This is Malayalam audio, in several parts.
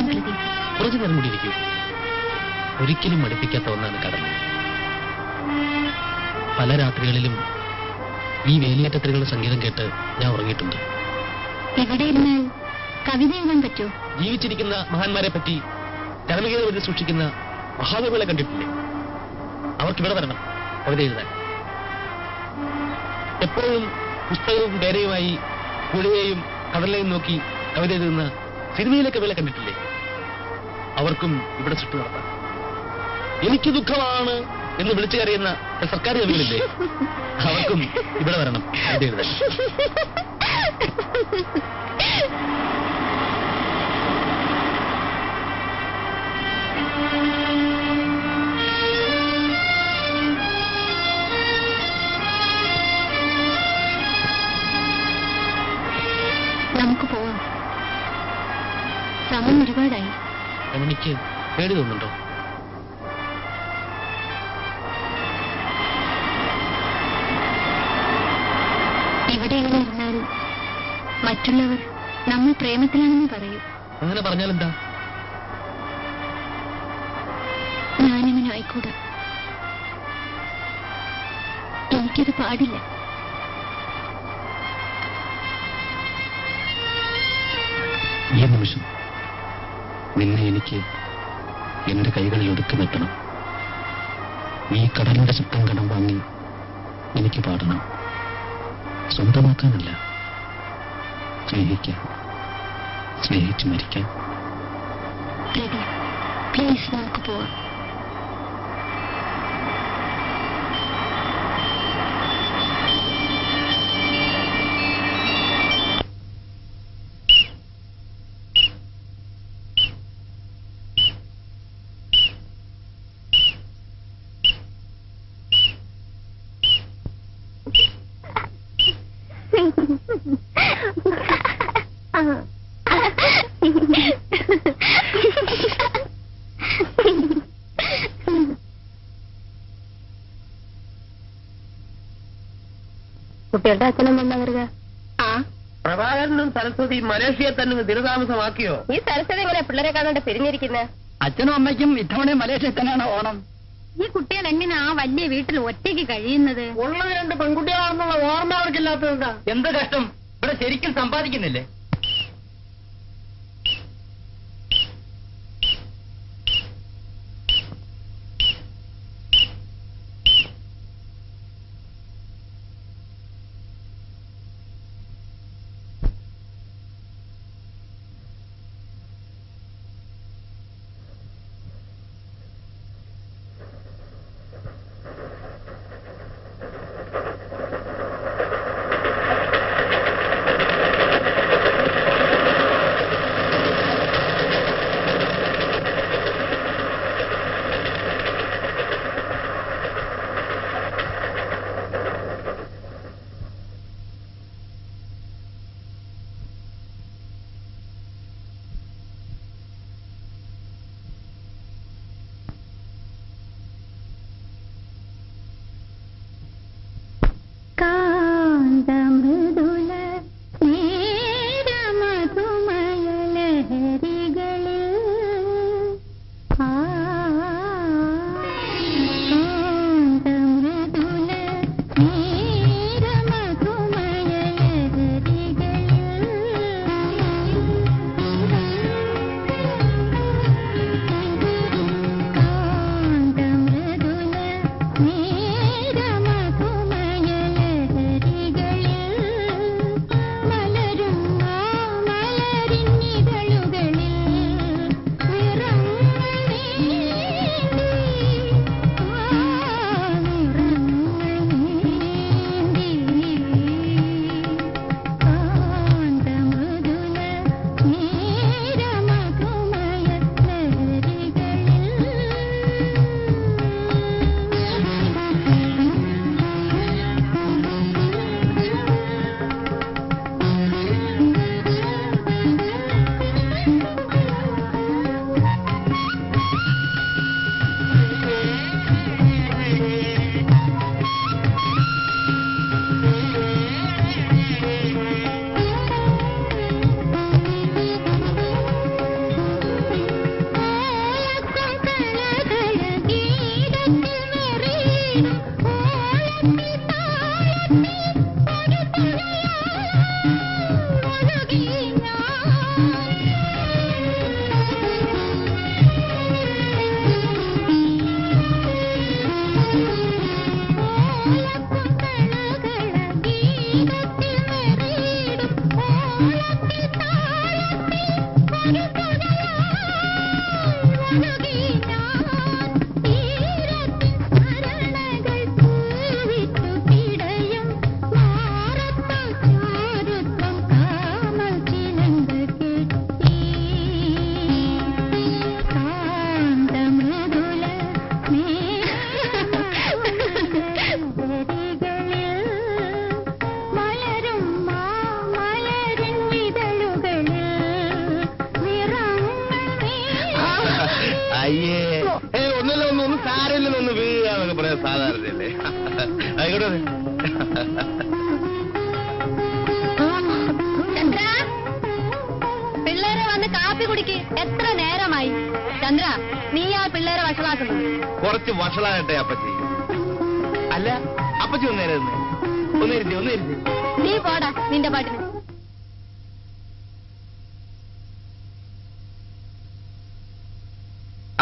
വരാം പ്രതി. കുറച്ചു നേരം കൂടി ഇരിക്കൂ. ഒരിക്കലും മടുപ്പിക്കാത്ത ഒന്നാണ് കടൽ. പല രാത്രികളിലും ഈ വേലിയേറ്റത്തിലുള്ള സംഗീതം കേട്ട് ഞാൻ ഉറങ്ങിയിട്ടുണ്ട്. ഇവിടെ ഇരുന്നാൽ കവിത എഴുതാൻ പറ്റൂ? ജീവിച്ചിരിക്കുന്ന മഹാന്മാരെ പറ്റി ചരമഗീതം എഴുതി സൂക്ഷിക്കുന്ന മഹാകവികളെ കണ്ടിട്ടില്ലേ? അവർക്കിവിടെ വരണം കവിത എഴുതാൻ. എപ്പോഴും പുസ്തകവും പേരയുമായി പുഴയെയും കടലിനെയും നോക്കി കവിത എഴുതുന്ന സിനിമയിലെ കവികളെ കണ്ടിട്ടില്ലേ? അവർക്കും ഇവിടെ ചുറ്റു നടത്താം. എനിക്ക് ദുഃഖമാണ് എന്ന് വിളിച്ചു കരയുന്ന സർക്കാർ കവികളില്ലേ? അവർക്കും ഇവിടെ വരണം കവിത എഴുതാൻ. നമുക്ക് പോവാം. സമയം ഒരുപാടായി. എനിക്ക് പേടി തോന്നുന്നുണ്ടോ? ഇവിടെ ഇങ്ങനെ ഇരുന്നാൽ മറ്റുള്ളവർ നമ്മൾ പ്രേമത്തിലാണെന്ന് പറയും. അങ്ങനെ പറഞ്ഞാലെന്താ? ഞാനിങ്ങനെ ആയിക്കൂടാ. എനിക്കത് പാടില്ല. ഈ നിമിഷം നിന്നെ എനിക്ക് എന്റെ കൈകളിൽ ഒതുക്കി നിർത്തണം. ഈ കടലിന്റെ ശബ്ദം കടം വാങ്ങി എനിക്ക് പാടണം. സ്വന്തമാക്കാനല്ല, സ്നേഹിക്കാൻ, സ്നേഹിച്ചു മരിക്കാൻ. പ്ലീസ് നമുക്ക് പോവാം. കുട്ടികളുടെ അച്ഛനും വന്നവരുക. പ്രഭാകരനും സരസ്വതി മലേഷ്യയെ തന്നെ ദിനതാമസമാക്കിയോ? ഈ സരസ്വതി എങ്ങനെ പിള്ളേരെ കാണാണ്ട് പിരിഞ്ഞിരിക്കുന്നത്? അച്ഛനും അമ്മയ്ക്കും ഇത്തവണ മലേഷ്യയിൽ തന്നെയാണ് ഓണം. ഈ കുട്ടികൾ എങ്ങനെ ആ വലിയ വീട്ടിൽ ഒറ്റയ്ക്ക് കഴിയുന്നത്? ഉള്ളത് രണ്ട് പെൺകുട്ടികളാണെന്നുള്ള ഓർമ്മ അവർക്കില്ലാത്തതാ. എന്ത് കഷ്ടം, ഇവിടെ ശരിക്കും സമ്പാദിക്കുന്നില്ലേ? ആയിക്കോട്ടെ. ചന്ദ്ര, പിള്ളേരെ വന്ന് കാപ്പി കുടിക്ക്. എത്ര നേരമായി? ചന്ദ്ര, നീ ആ പിള്ളേരെ വഷളാക്കുന്നു. കുറച്ച് വഷളാകട്ടെ അപ്പച്ചി. അല്ല, അപ്പച്ചി ഒന്നേരുന്നേ. നീ പോടാ നിന്റെ പാട്ടിന്.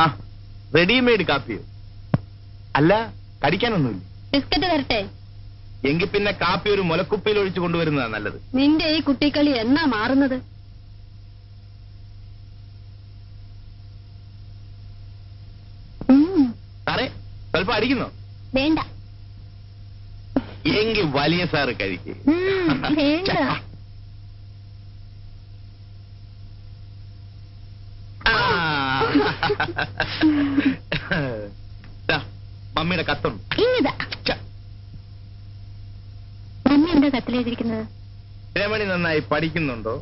ആ, റെഡിമെയ്ഡ് കാപ്പിയോ? അല്ല, കടിക്കാനൊന്നുമില്ല. ബിസ്ക്കറ്റ് തരട്ടെ? എങ്കിൽ പിന്നെ കാപ്പി ഒരു മുലക്കുപ്പയിൽ ഒഴിച്ചു കൊണ്ടുവരുന്നതാ നല്ലത്. നിന്റെ ഈ കുട്ടിക്കളി എന്നാ മാറുന്നത്? സാറേ, സ്വല്പം അടിക്കുന്നോ? വേണ്ട. എങ്കിൽ വലിയ സാറ് കഴിക്കേ. വേണ്ട. മമ്മിയുടെ കത്തുണ്ട്. മമ്മി എന്താ കത്തിലെഴുതിയിരിക്കുന്നത്? രമണി നന്നായി പഠിക്കുന്നുണ്ടോ,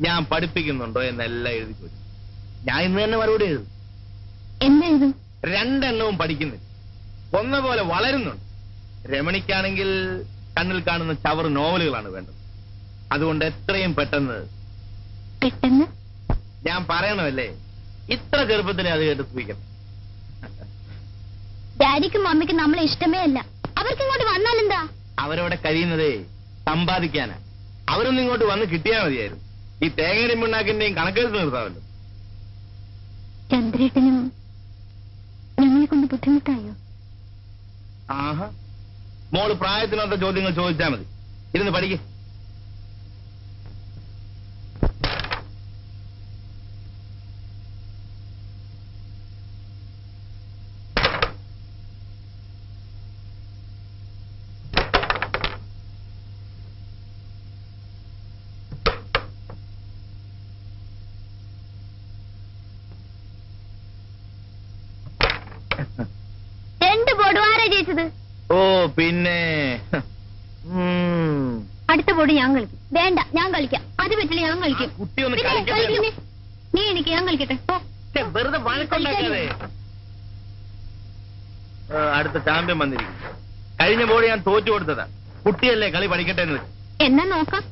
ഞാൻ പഠിപ്പിക്കുന്നുണ്ടോ എന്നെല്ലാം എഴുതി ചോദിച്ചു. ഞാൻ ഇന്ന് തന്നെ മറുപടി എഴുതും. എന്തെഴുതും? 2 എണ്ണവും പഠിക്കുന്നില്ല, ഒന്ന പോലെ വളരുന്നുണ്ട്. രമണിക്കാണെങ്കിൽ കണ്ണിൽ കാണുന്ന ചവറ് നോവലുകളാണ് വേണ്ടത്. അതുകൊണ്ട് എത്രയും പെട്ടെന്ന് ഞാൻ പറയണമല്ലേ, ഇത്ര ചെറുപ്പത്തിനെ അത് കേട്ട് സൂഹിക്കണം. ഡാഡിക്കും മമ്മിക്കും നമ്മളെ ഇഷ്ടമേ അല്ല. അവർക്ക് ഇങ്ങോട്ട് വന്നാലെന്താ? അവരവിടെ കഴിയുന്നതേ സമ്പാദിക്കാനാ. അവരൊന്നും ഇങ്ങോട്ട് വന്ന് കിട്ടിയാൽ മതിയായിരുന്നു. ഈ തേങ്ങയുടെയും പിണ്ണാക്കിന്റെയും കണക്കെടുത്ത് നിർത്താമല്ലോ. ചന്ദ്രേട്ടനും ഞങ്ങളെ കൊണ്ട് ബുദ്ധിമുട്ടായോ? ആഹാ, മോള് പ്രായത്തിനൊത്ത ചോദ്യങ്ങൾ ചോദിച്ചാൽ മതി. ഇരുന്ന് പഠിക്കേ. ഓ പിന്നെ അടുത്ത ബോർഡ് ഞാൻ കളിക്കും. വേണ്ട, ഞാൻ കളിക്കാം. അത് പറ്റില്ല, ഞാൻ കളിക്കും. നീ എനിക്ക് ഞാൻ കളിക്കട്ടെ. വെറുതെ വഴക്കുണ്ടാക്കാതെ. അടുത്ത ചാമ്പ്യൻ വന്നിരിക്കും. കഴിഞ്ഞ ബോർഡ് ഞാൻ തോറ്റു കൊടുത്തതാ. കുട്ടിയല്ലേ, കളി പഠിക്കട്ടെ എന്ന് വെച്ചു. എന്നാ നോക്കാം.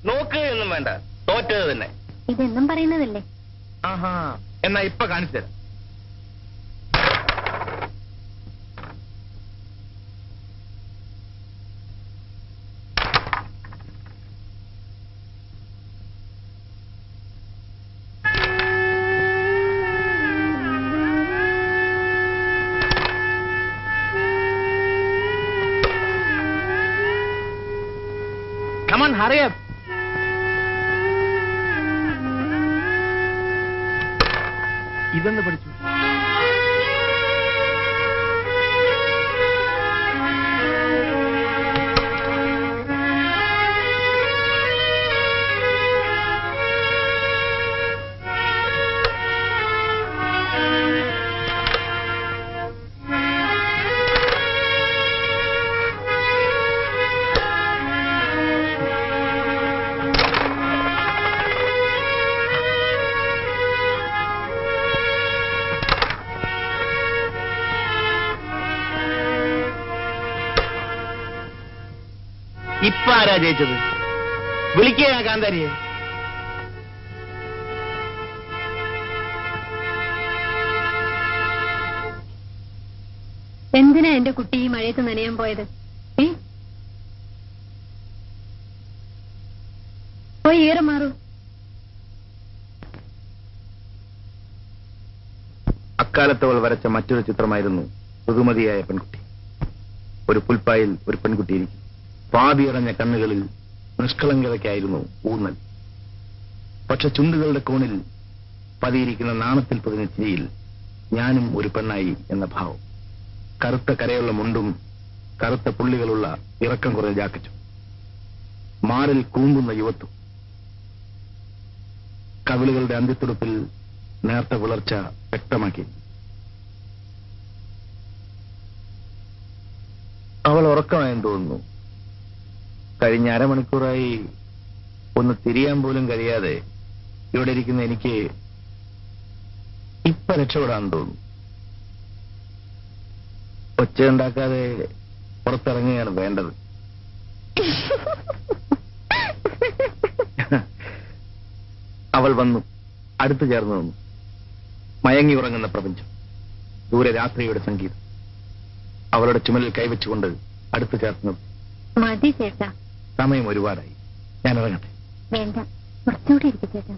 നോക്കുക എന്നും വേണ്ട, തോറ്റത് തന്നെ. ഇതെന്നും പറയുന്നതല്ലേ? ആഹാ, എന്നാ ഇപ്പൊ കാണിച്ചു തരാം. Come on, hurry up. ഇതെന്ന് പഠിച്ചു. ഇപ്പൊ ആരാ ജയിച്ചത്? വിളിക്കുക കാന്താരിയെ. എന്തിനാ എന്റെ കുട്ടി ഈ മഴയത്ത് നനയാൻ പോയത്? പോയി ഈറ മാറൂ. അക്കാലത്തവൾ വരച്ച മറ്റൊരു ചിത്രമായിരുന്നു ഋതുമതിയായ പെൺകുട്ടി. ഒരു പുൽപ്പായിൽ ഒരു പെൺകുട്ടി ഇരിക്കും. പാതിയടഞ്ഞ കണ്ണുകളിൽ നിഷ്കളങ്കതയ്ക്കായിരുന്നു ഊന്നൽ. പക്ഷെ ചുണ്ടുകളുടെ കോണിൽ പതിയിരിക്കുന്ന നാണത്തിൽ പൊതിഞ്ഞ ചിരിയിൽ ഞാനും ഒരു പെണ്ണായി എന്ന ഭാവം. കറുത്ത കരയുള്ള മുണ്ടും കറുത്ത പുള്ളികളുള്ള ഇറക്കം കുറഞ്ഞ ജാക്കറ്റും, മാറിൽ കൂമ്പുന്ന യുവത്വം, കവിളുകളുടെ അന്ത്യത്തുടുപ്പിൽ നേർത്ത പുലർച്ച വ്യക്തമാക്കി. അവൾ ഉറക്കമായെന്ന് തോന്നുന്നു. കഴിഞ്ഞ അരമണിക്കൂറായി ഒന്ന് തിരിയാൻ പോലും കഴിയാതെ ഇവിടെ ഇരിക്കുന്ന എനിക്ക് ഇപ്പൊ രക്ഷപ്പെടാൻ തോന്നുന്നു. ഒച്ചയുണ്ടാക്കാതെ പുറത്തിറങ്ങുകയാണ് വേണ്ടത്. അവൾ വന്നു, അടുത്തു ചേർന്ന് വന്നു. മയങ്ങി ഉറങ്ങുന്ന പ്രപഞ്ചം, ദൂരെ രാത്രിയുടെ സംഗീതം. അവളുടെ ചുമലിൽ കൈവച്ചുകൊണ്ട് അടുത്തു ചേർന്നത്. മതി ചേട്ടാ, സമയം ഒരുപാടായി, ഞാൻ ഇറങ്ങട്ടെ. വേണ്ട, കുറച്ചുകൂടി ഇരിക്കും ചേട്ടാ.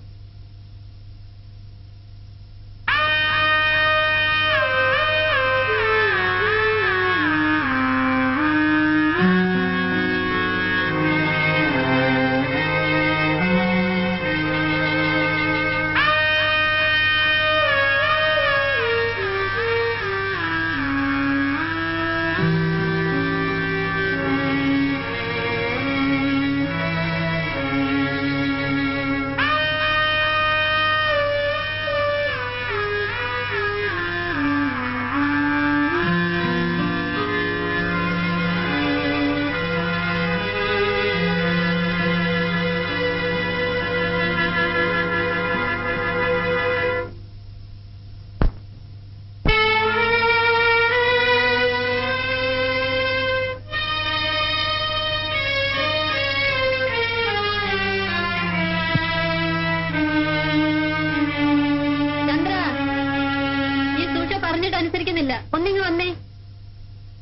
അനുസരിക്കുന്നില്ല, ഒന്നിങ്ങ് വന്നേ.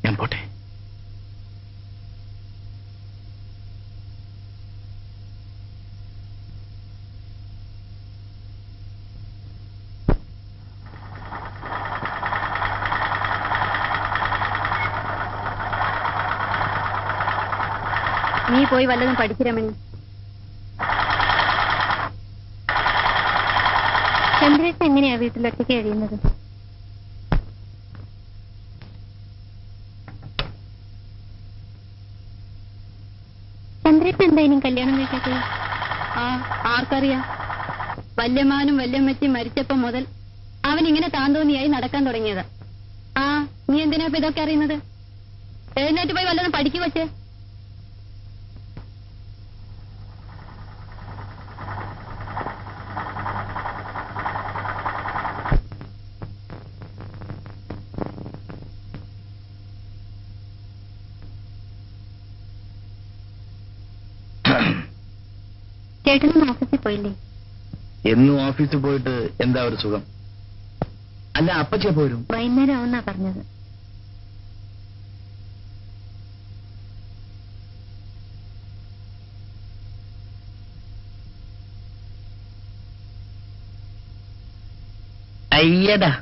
ഞാൻ പോട്ടെ. നീ പോയി വല്ലതും പഠിച്ചു രമണി. ചന്ദ്രേട്ടൻ എങ്ങനെയാ വീട്ടിലൊറ്റയ്ക്ക് കഴിയുന്നത്? ചന്ദ്രേട്ടൻ എന്താ ഇനിയും കല്യാണം കഴിക്കാത്തത്? ആർക്കറിയാം. വല്യമാനും വല്യമ്മച്ചും മരിച്ചപ്പോ മുതൽ അവൻ ഇങ്ങനെ താന്തോന്നിയായി നടക്കാൻ തുടങ്ങിയത്. നീ എന്തിനാ ഇപ്പൊ ഇതൊക്കെ അറിയുന്നത്? എഴുന്നേറ്റ് പോയി വല്ലതും പഠിക്കു വച്ചേ. ചേട്ടനും ഓഫീസിൽ പോയില്ലേ? എന്നും ഓഫീസിൽ പോയിട്ട് എന്താ ഒരു സുഖം? അല്ല, അപ്പച്ചേ പോരും. വൈകുന്നേരം ആവുന്നാ പറഞ്ഞത്. അയ്യടാ,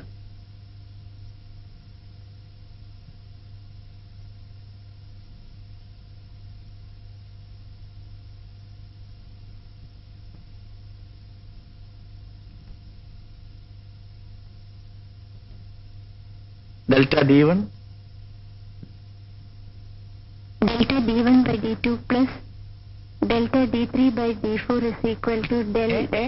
delta d1 delta d1 by d2 plus delta d3 by d4 is equal to delta.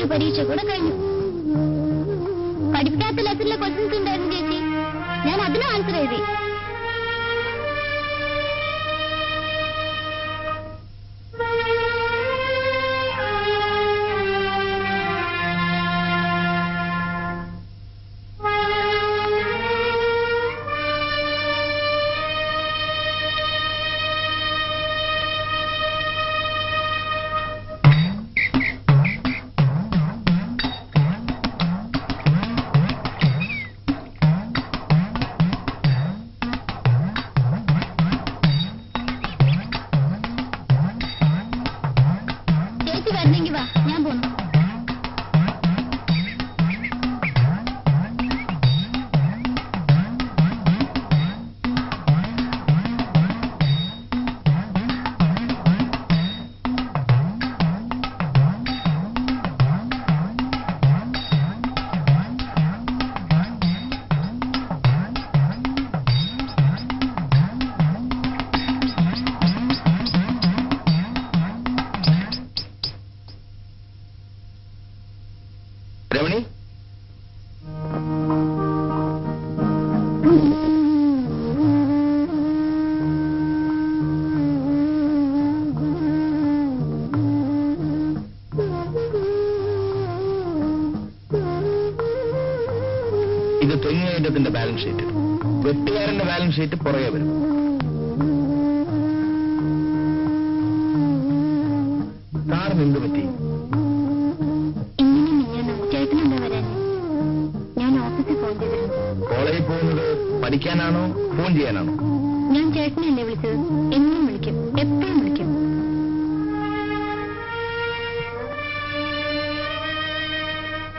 ഒരു പരീക്ഷ കൂടെ കഴിഞ്ഞു. പഠിപ്പിക്കാത്ത ലെസണിലെ ക്വസ്റ്റ്യൻസ് ഉണ്ടായിരുന്നു ചേച്ചി. ഞാൻ അതിനും ആൻസർ എഴുതി. വരണമെങ്കിൽ വാ, ഞാൻ പോന്നു. രമണി, ഇത് തെങ്ങേറ്റത്തിന്റെ ബാലൻസ് ഷീറ്റ്. വെട്ടുകാരന്റെ ബാലൻസ് ഷീറ്റ് പുറകെ വരും. സാറിന് എന്ത് പറ്റി? കോളേജിൽ പോകുന്നത് പഠിക്കാനാണോ ഫോൺ ചെയ്യാനാണോ? ഞാൻ ചേട്ടനല്ലേ വിളിച്ചത്. എന്നും വിളിക്കും, എപ്പോഴും വിളിക്കും.